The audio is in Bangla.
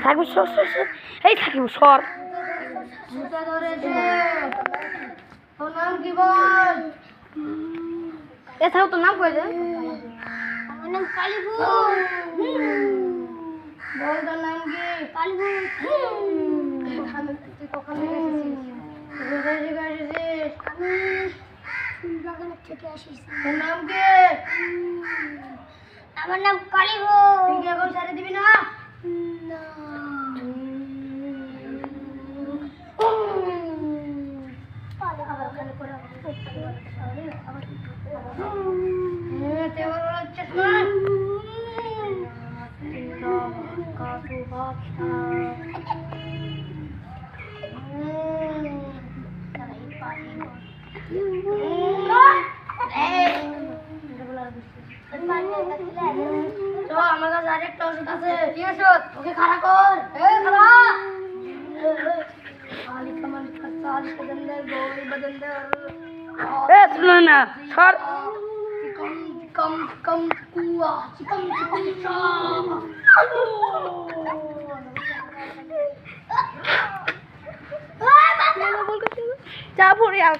থাকবো সর সর সর এই থাকিব সর তোর নাম কি বল? এ থাকো তোর নাম কয়ে দে আমার নাম কালীভূত। বল তোর নাম কি? কালীভূত। তুই কখন থেকে এসেছিস? কোথা থেকে এসেছিস? আমি ফুলবাগানের থেকে এসেছি। তোর নাম কি? আমার নাম কালীভূত। তুই কি এখন ছেড়ে দিবি না? না। আমার কাছে আরেকটা ওষুধ আছে। কি ওষুধ? ওকে খাড়া কর। খাড়া মালিক মালিক সাল বদন দে গোল বদন দে এ শুনো না সর কম কম কুয়া চিকন চিকন যা পড়ে আর